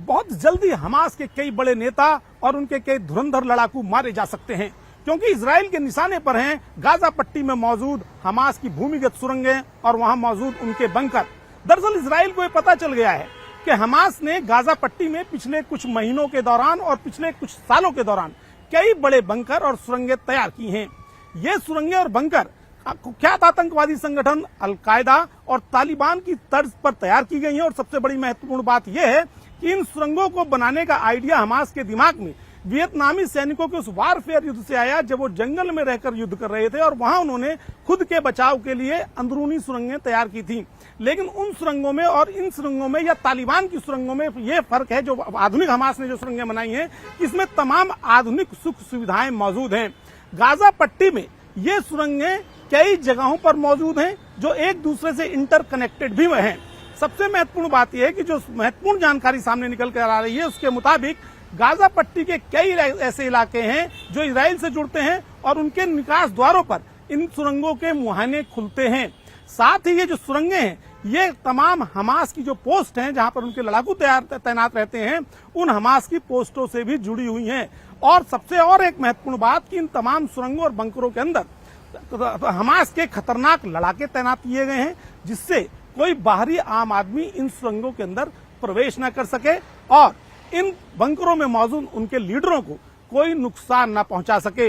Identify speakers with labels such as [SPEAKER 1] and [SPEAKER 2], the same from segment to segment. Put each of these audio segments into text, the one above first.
[SPEAKER 1] बहुत जल्दी हमास के कई बड़े नेता और उनके कई धुरंधर लड़ाकू मारे जा सकते हैं, क्योंकि इजराइल के निशाने पर हैं गाजा पट्टी में मौजूद हमास की भूमिगत सुरंगें और वहां मौजूद उनके बंकर। दरअसल इजराइल को यह पता चल गया है कि हमास ने गाजा पट्टी में पिछले कुछ महीनों के दौरान और पिछले कुछ सालों के दौरान कई बड़े बंकर और सुरंगें तैयार की हैं। ये सुरंगें और बंकर कुख्यात आतंकवादी संगठन अलकायदा और तालिबान की तर्ज पर तैयार की गई हैं। और सबसे बड़ी महत्वपूर्ण बात यह है कि इन सुरंगों को बनाने का आइडिया हमास के दिमाग में वियतनामी सैनिकों के उस वारफेयर युद्ध से आया, जब वो जंगल में रहकर युद्ध कर रहे थे और वहां उन्होंने खुद के बचाव के लिए अंदरूनी सुरंगें तैयार की थी। लेकिन उन सुरंगों में और इन सुरंगों में या तालिबान की सुरंगों में ये फर्क है, जो आधुनिक हमास ने जो सुरंगें बनाई हैं, इसमें तमाम आधुनिक सुख सुविधाएं मौजूद हैं। गाजा पट्टी में ये सुरंगें कई जगहों पर मौजूद हैं जो एक दूसरे से इंटरकनेक्टेड भी हैं। सबसे महत्वपूर्ण बात यह है कि जो महत्वपूर्ण जानकारी सामने निकल कर आ रही है, उसके मुताबिक गाजा पट्टी के कई ऐसे इलाके हैं जो इजराइल से जुड़ते हैं और उनके निकास द्वारों पर इन सुरंगों के मुहाने खुलते हैं। साथ ही ये जो सुरंगें हैं, ये तमाम हमास की जो पोस्ट हैं जहां पर उनके लड़ाकू तैनात रहते हैं, उन हमास की पोस्टों से भी जुड़ी हुई हैं। और सबसे और एक महत्वपूर्ण बात कि इन तमाम सुरंगों और बंकरों के अंदर हमास के खतरनाक लड़ाके तैनात किए गए हैं, जिससे कोई बाहरी आम आदमी इन सुरंगों के अंदर प्रवेश न कर सके और इन बंकरों में मौजूद उनके लीडरों को कोई नुकसान न पहुंचा सके।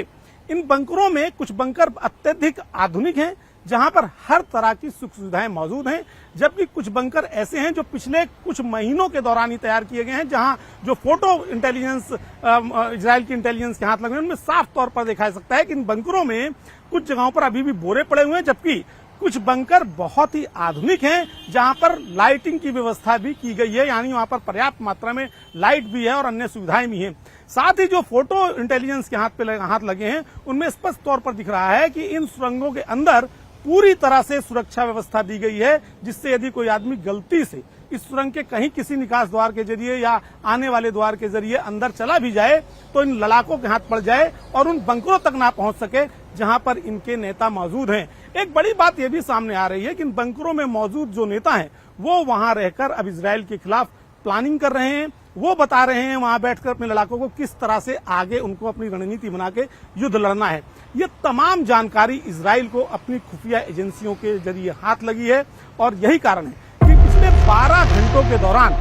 [SPEAKER 1] इन बंकरों में कुछ बंकर अत्यधिक आधुनिक हैं, जहां पर हर तरह की सुख सुविधाएं मौजूद हैं, जबकि कुछ बंकर ऐसे हैं जो पिछले कुछ महीनों के दौरान ही तैयार किए गए हैं, जहां जो फोटो इंटेलिजेंस इजराइल की इंटेलिजेंस के हाथ लगे हैं, उनमें साफ तौर पर देखा जा सकता है कि इन बंकरों में कुछ जगहों पर अभी भी बोरे पड़े हुए हैं, जबकि कुछ बंकर बहुत ही आधुनिक हैं, जहां पर लाइटिंग की व्यवस्था भी की गई है, यानी वहां पर पर्याप्त मात्रा में लाइट भी है और अन्य सुविधाएं भी हैं। साथ ही जो फोटो इंटेलिजेंस के हाथ लगे हैं, उनमें स्पष्ट तौर पर दिख रहा है कि इन सुरंगों के अंदर पूरी तरह से सुरक्षा व्यवस्था दी गई है, जिससे यदि कोई आदमी गलती से इस सुरंग के कहीं किसी निकास द्वार के जरिए या आने वाले द्वार के जरिए अंदर चला भी जाए, तो इन लड़ाकों के हाथ पड़ जाए और उन बंकरों तक ना पहुंच सके जहां पर इनके नेता मौजूद हैं। एक बड़ी बात यह भी सामने आ रही है कि इन बंकरों में मौजूद जो नेता हैं, वो वहां रहकर अब इजराइल के खिलाफ प्लानिंग कर रहे हैं। वो बता रहे हैं वहां बैठकर अपने लड़ाकों को किस तरह से आगे उनको अपनी रणनीति बना के युद्ध लड़ना है। ये तमाम जानकारी इजराइल को अपनी खुफिया एजेंसियों के जरिए हाथ लगी है और यही कारण है कि पिछले 12 घंटों के दौरान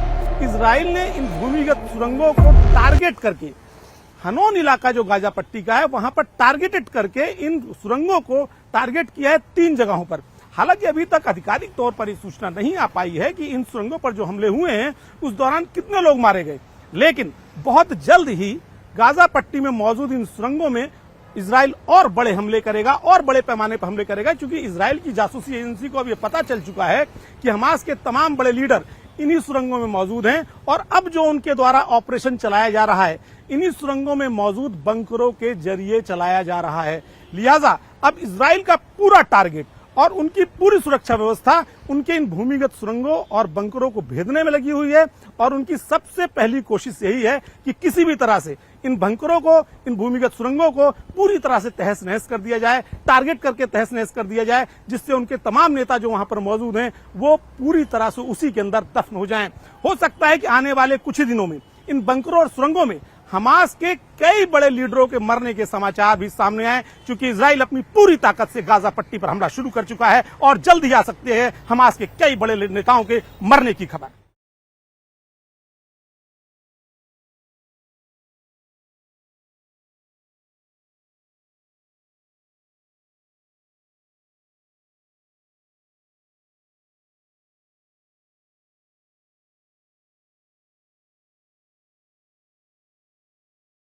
[SPEAKER 1] इजराइल ने इन भूमिगत सुरंगों को टारगेट करके, हनोन इलाका जो गाजा पट्टी का है, वहां पर टारगेटेड करके इन सुरंगों को टारगेट किया है 3 जगहों पर। हालांकि अभी तक आधिकारिक तौर पर यह सूचना नहीं आ पाई है कि इन सुरंगों पर जो हमले हुए हैं उस दौरान कितने लोग मारे गए, लेकिन बहुत जल्द ही गाजा पट्टी में मौजूद इन सुरंगों में इजराइल और बड़े हमले करेगा और बड़े पैमाने पर हमले करेगा, क्योंकि इजराइल की जासूसी एजेंसी को अब यह पता चल चुका है कि हमास के तमाम बड़े लीडर इन्हीं सुरंगों में मौजूद हैं और अब जो उनके द्वारा ऑपरेशन चलाया जा रहा है, इन्हीं सुरंगों में मौजूद बंकरों के जरिए चलाया जा रहा है। लिहाजा अब इजराइल का पूरा टारगेट और उनकी पूरी सुरक्षा व्यवस्था उनके इन भूमिगत सुरंगों और बंकरों को भेदने में लगी हुई है और उनकी सबसे पहली कोशिश यही है कि किसी भी तरह से इन बंकरों को, इन भूमिगत सुरंगों को पूरी तरह से तहस नहस कर दिया जाए, टारगेट करके तहस नहस कर दिया जाए, जिससे उनके तमाम नेता जो वहां पर मौजूद हैं वो पूरी तरह से उसी के अंदर दफन हो जाएं। हो सकता है कि आने वाले कुछ ही दिनों में इन बंकरों और सुरंगों में हमास के कई बड़े लीडरों के मरने के समाचार भी सामने आए, क्योंकि इजराइल अपनी पूरी ताकत से गाजा पट्टी पर हमला शुरू कर चुका है और जल्द ही आ सकते हैं हमास के कई बड़े नेताओं के मरने की खबर।